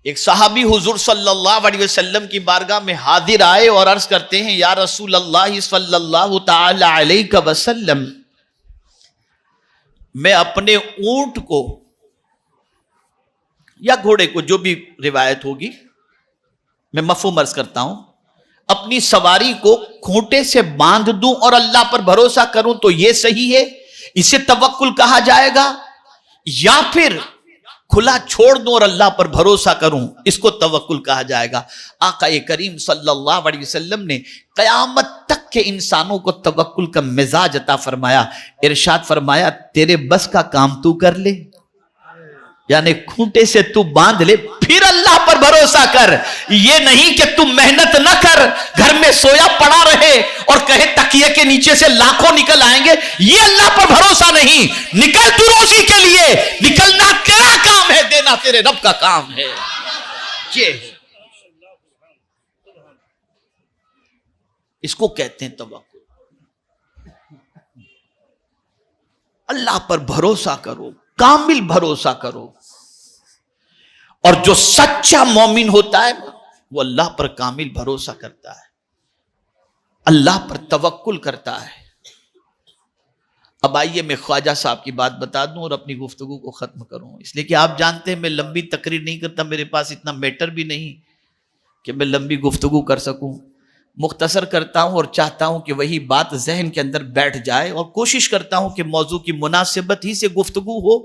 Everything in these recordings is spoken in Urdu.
ایک صحابی حضور صلی اللہ علیہ وسلم کی بارگاہ میں حاضر آئے اور عرض کرتے ہیں یا رسول اللہ صلی اللہ تعالی علیہ وسلم، میں اپنے اونٹ کو یا گھوڑے کو، جو بھی روایت ہوگی میں مفہوم عرض کرتا ہوں، اپنی سواری کو کھوٹے سے باندھ دوں اور اللہ پر بھروسہ کروں تو یہ صحیح ہے، اسے توکل کہا جائے گا، یا پھر کھلا چھوڑ دوں اور اللہ پر بھروسہ کروں اس کو توکل کہا جائے گا؟ آقا کریم صلی اللہ علیہ وسلم نے قیامت تک کے انسانوں کو توکل کا مزاج عطا فرمایا، ارشاد فرمایا تیرے بس کا کام تو کر لے، یعنی کھوٹے سے تو باندھ لے پھر اللہ پر بھروسہ کر، یہ نہیں کہ تم محنت نہ کر، گھر میں سویا پڑا رہے اور کہے تکیے کے نیچے سے لاکھوں نکل آئیں گے، یہ اللہ پر بھروسہ نہیں۔ نکل تو روزی کے لیے، نکلنا تیرا کام ہے، دینا تیرے رب کا کام ہے۔ یہ اس کو کہتے ہیں توکل۔ اللہ پر بھروسہ کرو، کامل بھروسہ کرو، اور جو سچا مومن ہوتا ہے وہ اللہ پر کامل بھروسہ کرتا ہے، اللہ پر توکل کرتا ہے۔ اب آئیے میں خواجہ صاحب کی بات بتا دوں اور اپنی گفتگو کو ختم کروں، اس لیے کہ آپ جانتے ہیں میں لمبی تقریر نہیں کرتا، میرے پاس اتنا میٹر بھی نہیں کہ میں لمبی گفتگو کر سکوں، مختصر کرتا ہوں اور چاہتا ہوں کہ وہی بات ذہن کے اندر بیٹھ جائے، اور کوشش کرتا ہوں کہ موضوع کی مناسبت ہی سے گفتگو ہو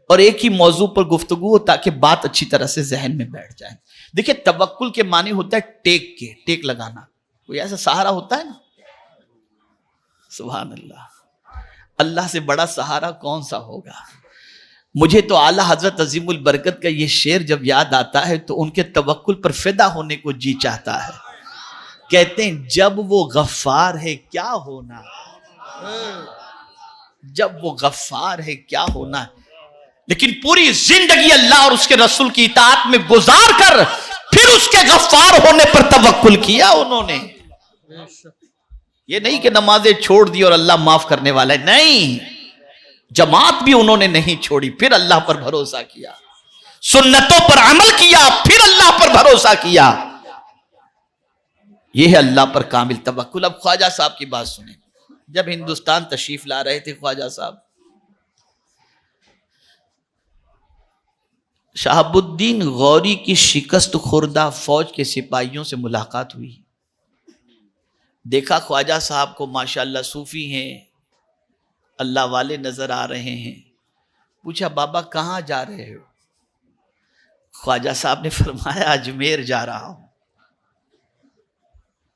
اور ایک ہی موضوع پر گفتگو ہو تاکہ بات اچھی طرح سے ذہن میں بیٹھ جائے۔ دیکھیں توکل کے معنی ہوتا ہے ٹیک لگانا، کوئی ایسا سہارا ہوتا ہے نا، سبحان اللہ، اللہ سے بڑا سہارا کون سا ہوگا؟ مجھے تو اعلیٰ حضرت عظیم البرکت کا یہ شعر جب یاد آتا ہے تو ان کے توکل پر فدا ہونے کو جی چاہتا ہے۔ کہتے ہیں جب وہ غفار ہے کیا ہونا، جب وہ غفار ہے کیا ہونا، لیکن پوری زندگی اللہ اور اس کے رسول کی اطاعت میں گزار کر پھر اس کے غفار ہونے پر توکل کیا انہوں نے۔ یہ نہیں کہ نمازیں چھوڑ دی اور اللہ معاف کرنے والا ہے، نہیں، جماعت بھی انہوں نے نہیں چھوڑی، پھر اللہ پر بھروسہ کیا، سنتوں پر عمل کیا، پھر اللہ پر بھروسہ کیا۔ یہ ہے اللہ پر کامل توکل۔ اب خواجہ صاحب کی بات سنیں، جب ہندوستان تشریف لا رہے تھے خواجہ صاحب، شہاب الدین غوری کی شکست خوردہ فوج کے سپاہیوں سے ملاقات ہوئی، دیکھا خواجہ صاحب کو ماشاءاللہ صوفی ہیں، اللہ والے نظر آ رہے ہیں، پوچھا بابا کہاں جا رہے ہو؟ خواجہ صاحب نے فرمایا اجمیر جا رہا ہوں۔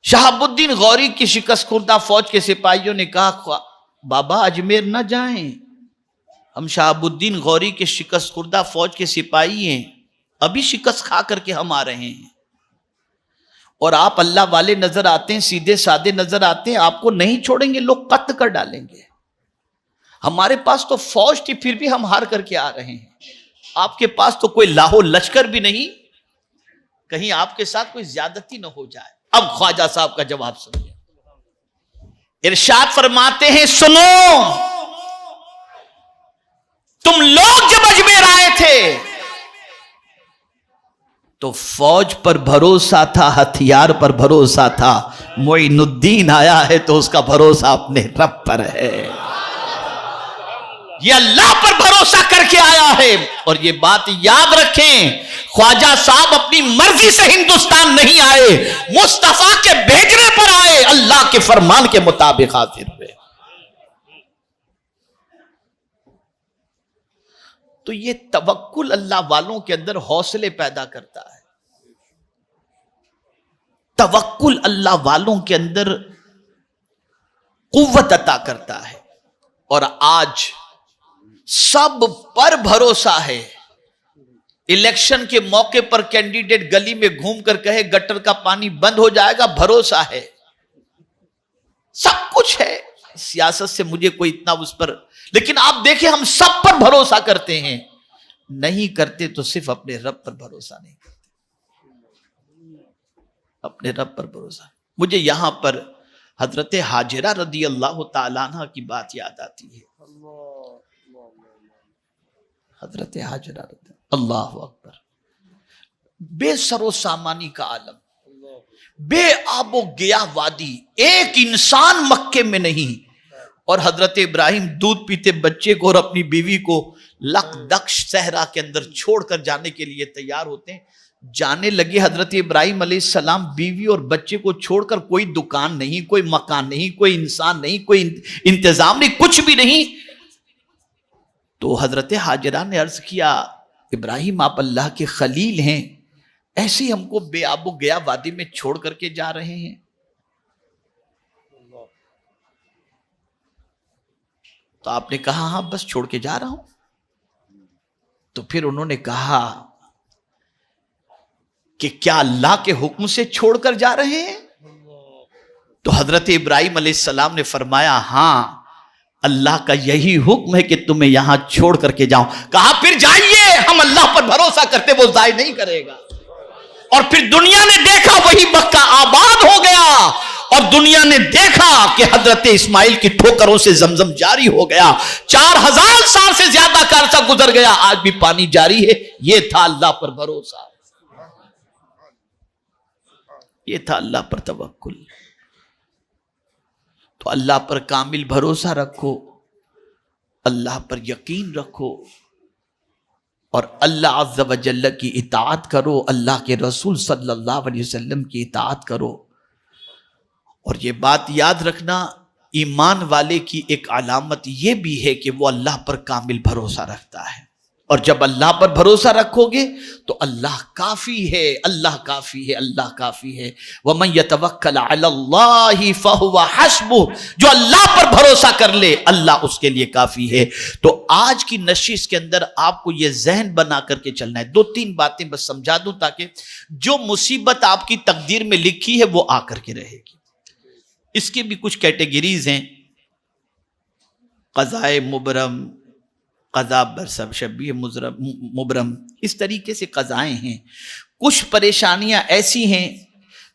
شہاب الدین غوری کی شکست خوردہ فوج کے سپاہیوں نے کہا بابا اجمیر نہ جائیں، ہم شہاب الدین غوری کے شکست خوردہ فوج کے سپاہی ہیں، ابھی شکست کھا کر کے ہم آ رہے ہیں، اور آپ اللہ والے نظر آتے ہیں، سیدھے سادے نظر آتے ہیں، آپ کو نہیں چھوڑیں گے، لوگ قتل کر ڈالیں گے، ہمارے پاس تو فوج تھی پھر بھی ہم ہار کر کے آ رہے ہیں، آپ کے پاس تو کوئی لاہو لشکر بھی نہیں، کہیں آپ کے ساتھ کوئی زیادتی نہ ہو جائے۔ اب خواجہ صاحب کا جواب سنیے، ارشاد فرماتے ہیں سنو، تم لوگ جب اجمیر آئے تھے تو فوج پر بھروسہ تھا، ہتھیار پر بھروسہ تھا، معین الدین آیا ہے تو اس کا بھروسہ اپنے رب پر ہے، یہ اللہ پر بھروسہ کر کے آیا ہے۔ اور یہ بات یاد رکھیں، خواجہ صاحب اپنی مرضی سے ہندوستان نہیں آئے، مصطفیٰ کے بھیجنے پر آئے، اللہ کے فرمان کے مطابق حاضر ہوئے۔ تو یہ توکل اللہ والوں کے اندر حوصلے پیدا کرتا ہے، توکل اللہ والوں کے اندر قوت عطا کرتا ہے۔ اور آج سب پر بھروسہ ہے، الیکشن کے موقع پر کینڈیڈیٹ گلی میں گھوم کر کہے گٹر کا پانی بند ہو جائے گا، بھروسہ ہے، سب کچھ ہے، سیاست سے مجھے کوئی اتنا اس پر، لیکن آپ دیکھیں ہم سب پر بھروسہ کرتے ہیں، نہیں کرتے تو صرف اپنے رب پر بھروسہ نہیں کرتے، اپنے رب پر بھروسہ۔ مجھے یہاں پر حضرت حاجرہ رضی اللہ تعالیٰ عنہ کی بات یاد آتی ہے، حضرت حاجرہ رضی اللہ اکبر، بے سر و سامانی کا عالم، بے آب و گیا وادی، ایک انسان مکے میں نہیں، اور حضرت ابراہیم دودھ پیتے بچے کو اور اپنی بیوی کو لق دقش صحرا کے اندر چھوڑ کر جانے کے لیے تیار ہوتے ہیں. جانے لگے حضرت ابراہیم علیہ السلام بیوی اور بچے کو چھوڑ کر. کوئی دکان نہیں، کوئی مکان نہیں، کوئی انسان نہیں، کوئی انتظام نہیں، کچھ بھی نہیں. تو حضرت ہاجرہ نے عرض کیا ابراہیم آپ اللہ کے خلیل ہیں، ایسے ہی ہم کو بے آب و گیا وادی میں چھوڑ کر کے جا رہے ہیں؟ تو آپ نے کہا ہاں بس چھوڑ کے جا رہا ہوں. تو پھر انہوں نے کہا کہ کیا اللہ کے حکم سے چھوڑ کر جا رہے ہیں؟ تو حضرت ابراہیم علیہ السلام نے فرمایا ہاں اللہ کا یہی حکم ہے کہ تمہیں یہاں چھوڑ کر کے جاؤں. کہا پھر جائیے، ہم اللہ پر بھروسہ کرتے وہ ضائع نہیں کرے گا. اور پھر دنیا نے دیکھا وہی مکہ آباد ہو گیا، اور دنیا نے دیکھا کہ حضرت اسماعیل کی ٹھوکروں سے زمزم جاری ہو گیا. 4000 سال سے زیادہ کا عرصہ گزر گیا، آج بھی پانی جاری ہے. یہ تھا اللہ پر بھروسہ، یہ تھا اللہ پر توکل. تو اللہ پر کامل بھروسہ رکھو، اللہ پر یقین رکھو، اور اللہ عز و جل کی اطاعت کرو، اللہ کے رسول صلی اللہ علیہ وسلم کی اطاعت کرو. اور یہ بات یاد رکھنا، ایمان والے کی ایک علامت یہ بھی ہے کہ وہ اللہ پر کامل بھروسہ رکھتا ہے. اور جب اللہ پر بھروسہ رکھو گے تو اللہ کافی ہے، اللہ کافی ہے، اللہ کافی ہے. وَمَن يَتَوَكَّلْ عَلَى اللَّهِ فَهُوَ حَسْبُهُ، جو اللہ پر بھروسہ کر لے اللہ اس کے لیے کافی ہے. تو آج کی نشست کے اندر آپ کو یہ ذہن بنا کر کے چلنا ہے. 2-3 باتیں بس سمجھا دوں تاکہ جو مصیبت آپ کی تقدیر میں لکھی ہے وہ آ کر کے رہے گی. اس کی بھی کچھ کیٹیگریز ہیں، قضائے مبرم، قضا برسب شبیہ مبرم، اس طریقے سے قضائیں ہیں. کچھ پریشانیاں ایسی ہیں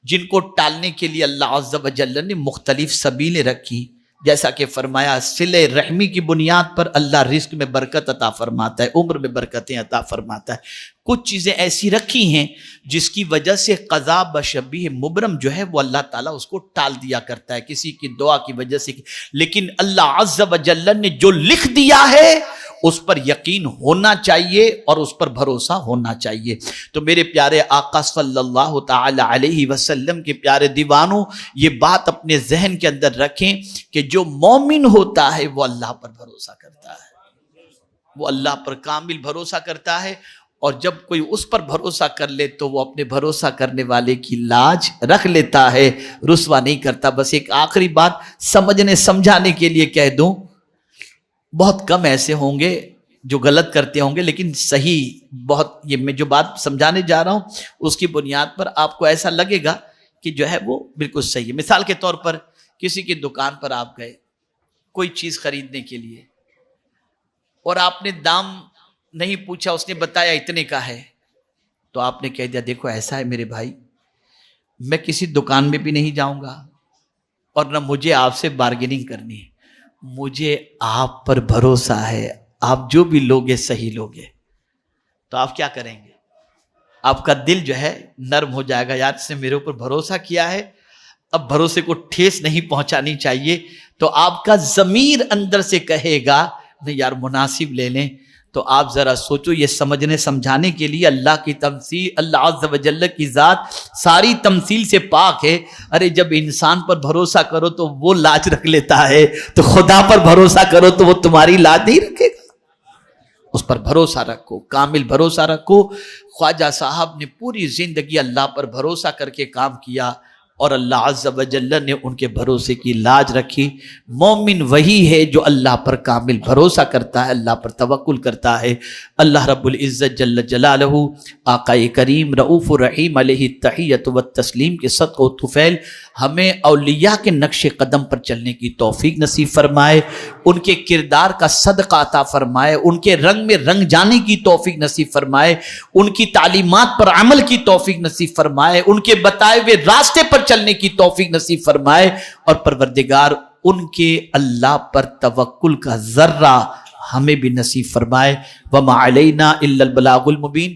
جن کو ٹالنے کے لیے اللہ عز و جل نے مختلف سبیلیں رکھی. جیسا کہ فرمایا صلہ رحمی کی بنیاد پر اللہ رزق میں برکت عطا فرماتا ہے، عمر میں برکتیں عطا فرماتا ہے. کچھ چیزیں ایسی رکھی ہیں جس کی وجہ سے قضا بشبیہ مبرم جو ہے وہ اللہ تعالیٰ اس کو ٹال دیا کرتا ہے کسی کی دعا کی وجہ سے. لیکن اللہ عز و جل نے جو لکھ دیا ہے اس پر یقین ہونا چاہیے اور اس پر بھروسہ ہونا چاہیے. تو میرے پیارے آقا صلی اللہ تعالی علیہ وسلم کے پیارے دیوانوں، یہ بات اپنے ذہن کے اندر رکھیں کہ جو مومن ہوتا ہے وہ اللہ پر بھروسہ کرتا ہے، وہ اللہ پر کامل بھروسہ کرتا ہے. اور جب کوئی اس پر بھروسہ کر لے تو وہ اپنے بھروسہ کرنے والے کی لاج رکھ لیتا ہے، رسوا نہیں کرتا. بس ایک آخری بات سمجھنے سمجھانے کے لیے کہہ دوں، بہت کم ایسے ہوں گے جو غلط کرتے ہوں گے، لیکن صحیح بہت، یہ میں جو بات سمجھانے جا رہا ہوں اس کی بنیاد پر آپ کو ایسا لگے گا کہ جو ہے وہ بالکل صحیح ہے. مثال کے طور پر کسی کی دکان پر آپ گئے کوئی چیز خریدنے کے لیے، اور آپ نے دام نہیں پوچھا، اس نے بتایا اتنے کا ہے، تو آپ نے کہہ دیا دیکھو ایسا ہے میرے بھائی، میں کسی دکان میں بھی نہیں جاؤں گا اور نہ مجھے آپ سے بارگیننگ کرنی ہے، مجھے آپ پر بھروسہ ہے، آپ جو بھی لوگے صحیح لوگے. تو آپ کیا کریں گے؟ آپ کا دل جو ہے نرم ہو جائے گا، یار اس نے میرے اوپر بھروسہ کیا ہے، اب بھروسے کو ٹھیس نہیں پہنچانی چاہیے. تو آپ کا ضمیر اندر سے کہے گا نہیں یار مناسب لے لیں. تو آپ ذرا سوچو، یہ سمجھنے سمجھانے کے لیے اللہ کی تمثیل، اللہ عز و جل کی ذات ساری تمثیل سے پاک ہے. ارے جب انسان پر بھروسہ کرو تو وہ لاج رکھ لیتا ہے، تو خدا پر بھروسہ کرو تو وہ تمہاری لاج نہیں رکھے گا. اس پر بھروسہ رکھو، کامل بھروسہ رکھو. خواجہ صاحب نے پوری زندگی اللہ پر بھروسہ کر کے کام کیا اور اللہ عز و جل نے ان کے بھروسے کی لاج رکھی. مومن وہی ہے جو اللہ پر کامل بھروسہ کرتا ہے، اللہ پر توکل کرتا ہے. اللہ رب العزت جل جلالہ آقا کریم رؤوف الرحیم علیہ التحیۃ والتسلیم کے صدقہ و طفیل ہمیں اولیاء کے نقش قدم پر چلنے کی توفیق نصیب فرمائے، ان کے کردار کا صدقہ عطا فرمائے، ان کے رنگ میں رنگ جانے کی توفیق نصیب فرمائے، ان کی تعلیمات پر عمل کی توفیق نصیب فرمائے، ان کے بتائے ہوئے راستے پر چلنے کی توفیق نصیب فرمائے. اور پروردگار ان کے اللہ پر توکل کا ذرہ ہمیں بھی نصیب فرمائے. وما علینا الا البلاغ المبین.